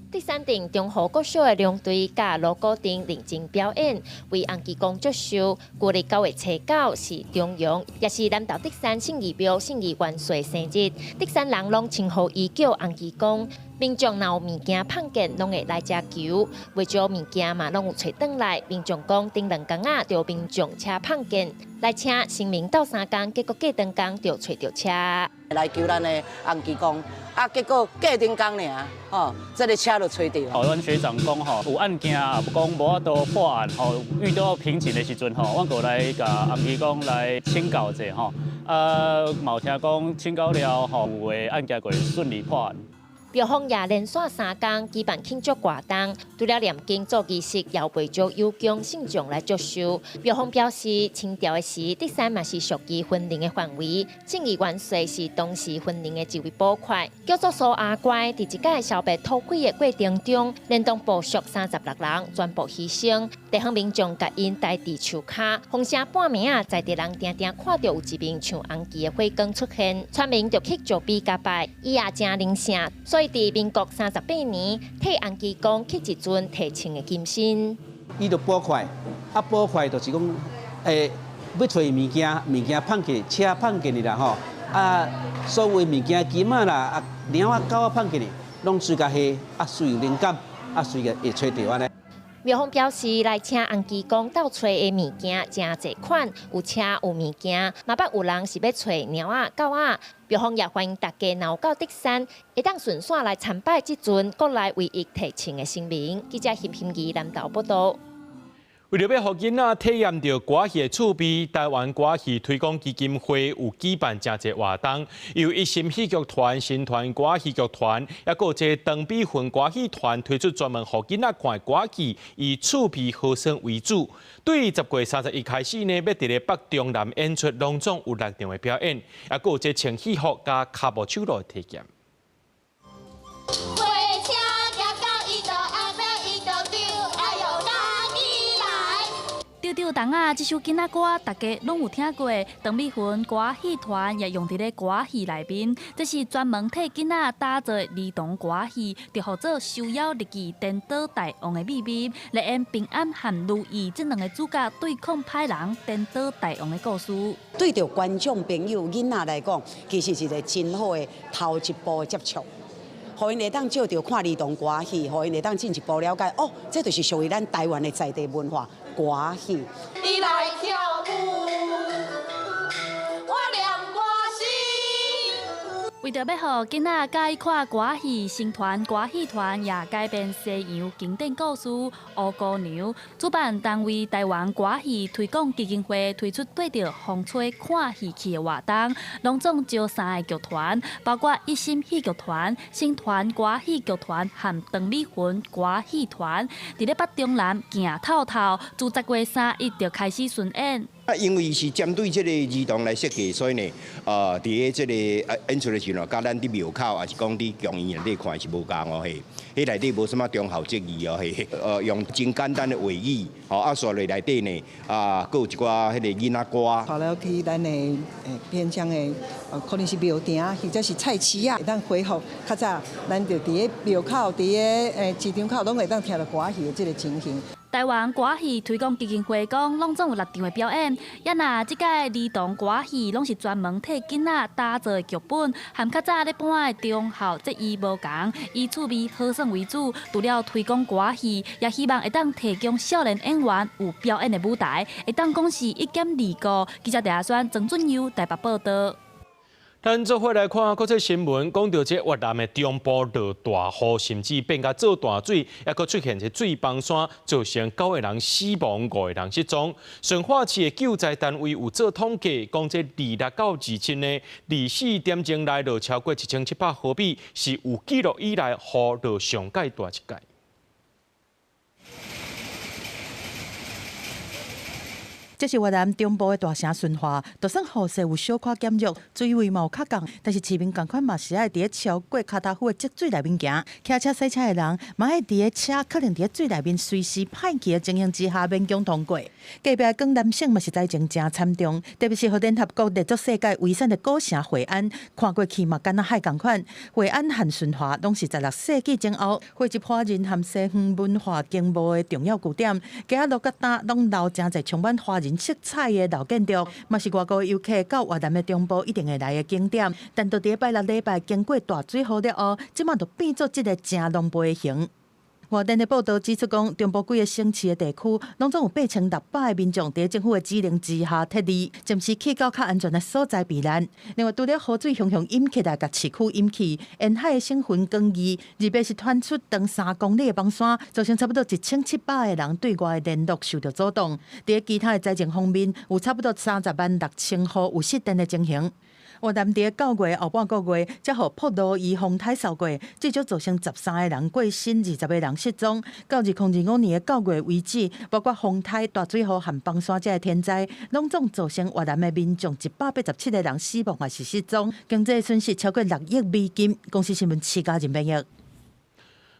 第三场中和国小的龙队甲锣鼓丁认真表演，为洪基公祝寿。旧历9月初9是中阳，也是南投德山圣义庙圣义元帅生日。德山人拢称呼伊叫洪基公。民众若有物件碰见，拢会来遮求。为咗物件嘛，拢有找转来。民众讲，顶2天啊，就民众车碰见，来请神明斗3天，结果过2天就找到车。来求咱的洪基公，结果过2天尔，这个车就找到。阮学长讲有案件啊，不讲无法度破案，遇到瓶颈的时阵阮过来甲洪基公来请教者嘛有听讲请教了有的案件会顺利破案。庙方也连续3天举办庆祝活动，除了念经做仪式，也陪着有供信众来祝寿。庙方表示，清朝的时，德山嘛是属于分灵的范围，圣义元帅是当时分灵的一位捕快，叫做苏阿乖。伫一届烧白土匪的过程中，连同部属36人全部牺牲。地方民众甲因带伫树骹，风声半暝啊，在地人定定看到有一面像红旗的火光出现，村民就去石碑甲拜，伊也真灵性。所以，伫民国38年，替洪基公去一尊提青的金身。伊就捕快，捕快就是讲，要找物件碰见，车碰见你啦所有物件金仔啦，猫啊狗啊碰见你，拢随甲下，随有灵感，随个会找到安尼。庙方表示，来请洪基公斗找的物件真侪款，有车有物件，嘛捌有人是要找猫啊狗啊。庙方也欢迎大家若有到德山，会当顺线来参拜这尊国内唯一提青的神明。记者叶欣怡南投报道。为了要让囡仔体验到歌戏的趣味，台湾歌戏推广基金会有举办真侪活动，由一心戏剧团、新团歌戏剧团，也有一个长比分歌戏团推出专门让囡仔看的歌戏，以趣味好声为主。对10月31开始呢，要伫咧北中南演出，隆重有6场的表演，也有一个穿戏服加卡步手路的体验。丢丢首童仔这首囡仔歌，大家拢有听过。邓美云歌戏团也用伫咧歌戏内面，这是专门替囡仔打造儿童歌戏，就号做收妖日记颠倒大王的秘密，来演平安和如意这两个主角对抗歹人颠倒大王的故事。对着观众朋友囡仔来讲，其实是一个真好的头一步的接触。 互因会当照着看儿童歌戏，互因会当进一步了解哦，这就是属于咱台湾的在地文化歌戏。你来跳舞，我念歌词。为着要互囡仔介意看歌戏，新团歌戏团也改编西洋经典故事《乌姑娘》。主办单位台湾歌戏推广基金会推出对着风吹看戏曲的活动，隆重招3个剧团，包括一心戏剧团、新团歌戏剧团和邓美云歌戏团，伫咧北中南行透透，自10月31就开始巡演。 因为是针对这个儿童来设计，所以呢，伫咧这个演出的时候，甲咱伫庙口，也是讲伫公园内底看是无共哦嘿。迄内底无什么中校职义哦嘿，用真简单的话语，所以内底呢，佫有一寡迄个囡仔歌。跑了去咱的边疆的可能是庙埕，或者是菜市啊，会当恢复较早，咱就伫咧庙口、伫咧市场口，拢会当听到歌戏的这个情形。 台湾歌戏推广基金会讲，拢总有6场的表演。也那即届儿童歌戏，拢是专门替囡仔打造的剧本，和较早咧搬的中校这意无同，以趣味好耍为主。除了推广歌戏，也希望会当提供少年演员有表演的舞台，会当讲是1减2个。记者陈选曾俊佑台北报道。 咱做伙来看国际新闻，讲到这越南的中部落大雨，甚至变甲做大水，也佫出现一水崩山，造成9个人死亡，5个人失踪。顺化市的救灾单位有做统计，讲这26到27呢，24点钟内落超过1700毫米，是有记录以来雨落上界大一届。 这是越南中部的大城顺化，就算雨势有小可减弱，水位嘛有较降，但是市民共款嘛是爱伫咧超过脚踏虎的积水内面行，骑车洗车的人嘛爱伫咧车可能伫咧水内面随时歹去的情形之下勉强通过。隔壁江南省嘛是灾情真惨重，特别是和联合国列作世界遗产的古城惠安，看过去嘛敢若海共款。惠安和顺化拢是16世纪前后汇集华人和西方文化经贸的重要据点，街路甲搭拢留真侪充满华人 色彩的老建筑，嘛是外国游客到越南的中部一定会来的景点。但到礼拜6、礼拜经过大水后了后，即马就变做一个正龙背的形。外电的报道指出，讲中部几个省市的地区，拢总有8600个民众伫政府的指令之下撤离，暂时去到较安全的所在避难。另外，除了雨水汹涌淹起来，甲市区淹起，沿海的省份更衣，日北是传出长3公里的崩山，造成差不多1700个人对外的联络受到阻挡。伫其他的灾情方面，有差不多306000户有失电的情形。 越南伫9月后半个月，才互普罗伊风台扫过，至少造成13个人过身，20个人失踪。到2025年的9月为止，包括风台、大水雨和崩山这天灾，拢总造成越南的民众187个人死亡或是失踪，经济损失超过6亿美金。公司新闻7家人编译。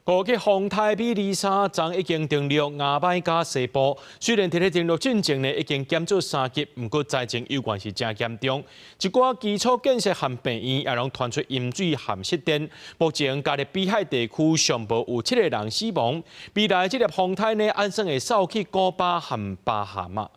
高级风台比利沙昨已经登陆牙买加西部，虽然伫咧登陆进程呢已经减做3级，不过灾情有关是真严重。一寡基础建设和病院也拢传出淹水和失电。目前加勒比海地区上无有7个人死亡。未来这粒风台呢，安算会扫去古巴和巴哈马。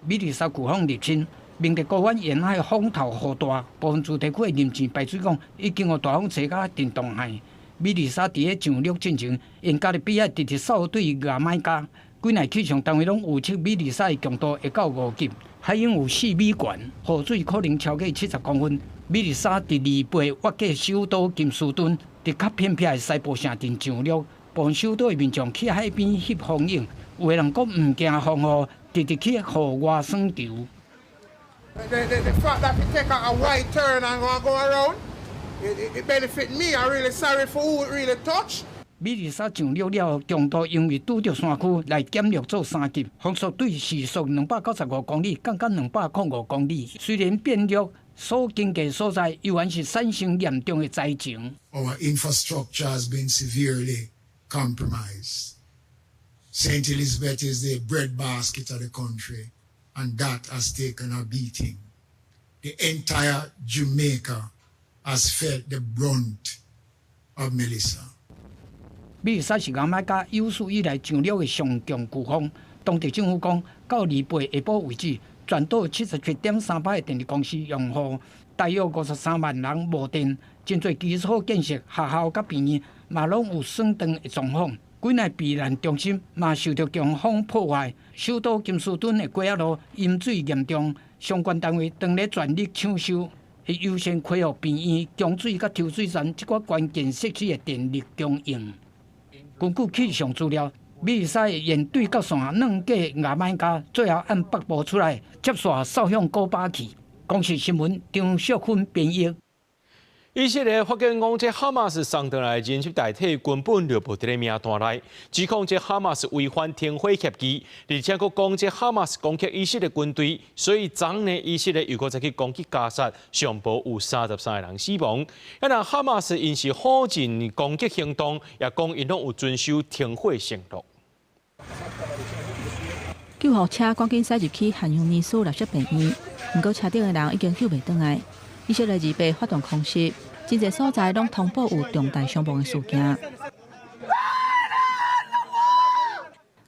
比利沙飓风入侵，明地高湾沿海风头雨大，部分主地区的林泉排水管已经有大风吹到震动害。 比利沙伫咧上陆进程，因加勒比海直直扫对牙买加，几内气象单位拢预测比利沙的强度会到5级，海涌有4米悬，雨水可能超过70公分。比利沙伫2倍越过首都金斯顿，伫较偏僻的西部城镇上陆，部分首都的民众去海边翕风景，有的人阁唔惊风雨，直直去户外耍球。The fact that we take a wide turn and go around. It benefit me. I'm really sorry for who it really touched. 比利沙上陆了，强度因为拄着山区来减弱做3级，风速对时速295公里，降到205公里。虽然变弱，所经过所在依然是产生严重的灾情。Our infrastructure has been severely compromised. St. Elizabeth is the breadbasket of the country, and that has taken a beating. The entire Jamaica has felt the brunt of Melissa. 米尔莎是牙买加有史以来上了的上强飓风，当地政府讲，到2八下晡为止，全岛77.38个电力公司用户，大约53万人无电，真侪基础建设、学校甲病院嘛拢有损断的状况。几内避难中心嘛受到强风破坏，首都金士顿的过仔路淹水严重，相关单位当咧全力抢修，会优先恢复病院、供水甲抽水站这个关键设施的电力供应。根据气象资料，米尔莎的沿对角线软过牙买加，最后按北部出来，接线扫向古巴去。公视新闻张淑芬编译。以色列发现讲，这哈马斯送回来人质代替根本就无伫咧名单内，指控这哈马斯违反停火协议，而且佫讲这哈马斯攻击以色列军队，所以昨呢以色列又再去攻击加沙，上报有33个人死亡。那哈马斯因是否认攻击行动，也讲因拢有遵守停火承诺。救护车赶紧驶入去汉阳尼斯垃圾病院，不过车顶的人已经救袂倒来。以色列2八发动空袭，真侪所在拢通报有重大伤亡的事件。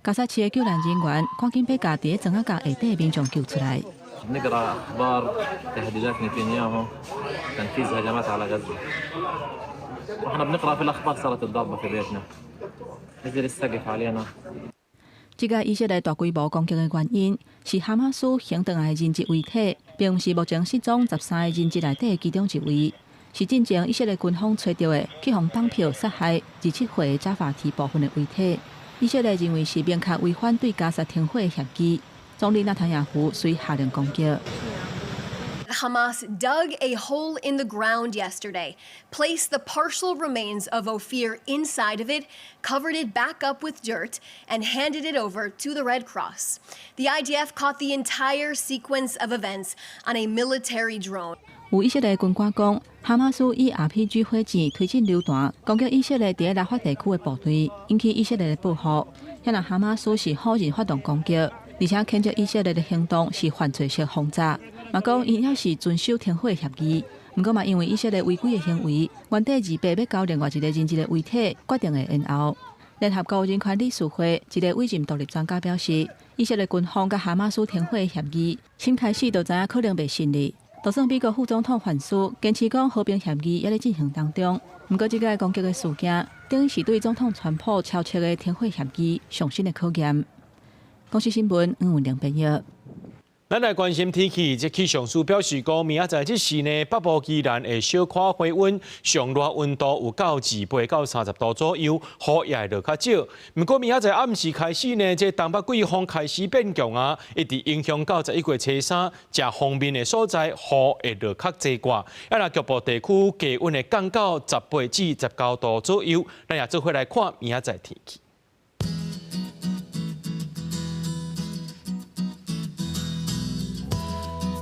加沙市的救援人员赶紧把家伫庄仔角下底的民众救出来。نقرا اخبار تهديدات نتنياهو تنفيذ هجمات على غزه واحنا بنقرا في الاخبار صارت الضربه في بيتنا نزل السقف علينا 这个以色列大规模攻击的原因是哈马斯行动的人质遗体，并不是目前失踪13个人质内底的其中一位，是进前以色列军方找到的去互绑票杀害27岁的扎法提部分的遗体。以色列认为是明确违反对加沙停火的协议。总理纳坦雅胡遂下令攻击。 Hamas dug a hole in the ground yesterday, placed the partial remains of Ophir inside of it, covered it back up with dirt, and handed it over to the Red Cross. The IDF caught the entire sequence of events on a military drone. 有以色列军官讲，哈马斯以 RPG 火箭推进榴弹攻击以色列伫拉法地区的部队，引起以色列的报复。显然哈马斯是否认发动攻击，而且谴责以色列的行动是犯罪式轰炸。 嘛讲，因也是遵守停火协议，不过嘛因为以色列违规的行为，原底2八要交另外一个人质的遗体，决定的延后。联合国人权理事会一个委任独立专家表示，以色列军方甲哈马斯停火的协议，先开始就知影可能袂顺利。就算美国副总统范斯坚持讲和平协议也在进行当中，不过这个攻击的事件，等于是对总统川普超切的停火协议上新的考验。公视新闻黄文玲编译。 咱来关心天气，这气象署表示讲，明仔载这时呢，北部依然会小可回温，上热温度有到28到30度左右，雨也会落较少。不过明仔载暗时开始呢，这东北季风开始变强啊，一直影响到11月初3，正方面的所在雨会落较济寡。那局部地区低温会降到18至19度左右。咱也做伙来看明仔载天气。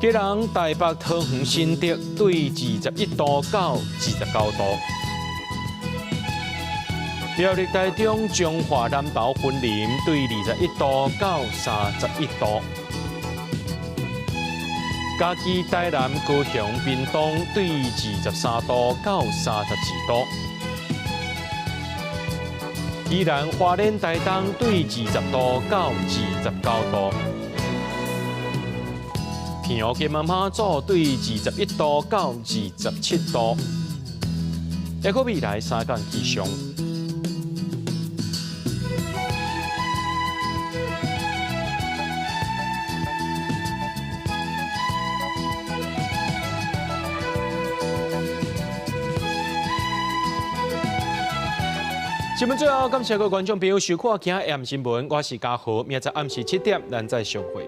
吉人台北桃园新竹对21度到29度，苗栗台中彰化南投云林对21度到31度，嘉义台南高雄屏东对23度到32度，宜兰花莲台东对20度到29度。 平湖金门马祖对21度到27度，下个未来3天气象。新闻最后，感谢各位观众朋友收看今日 AM 新闻，我是嘉豪，明仔暗时7点咱再相会。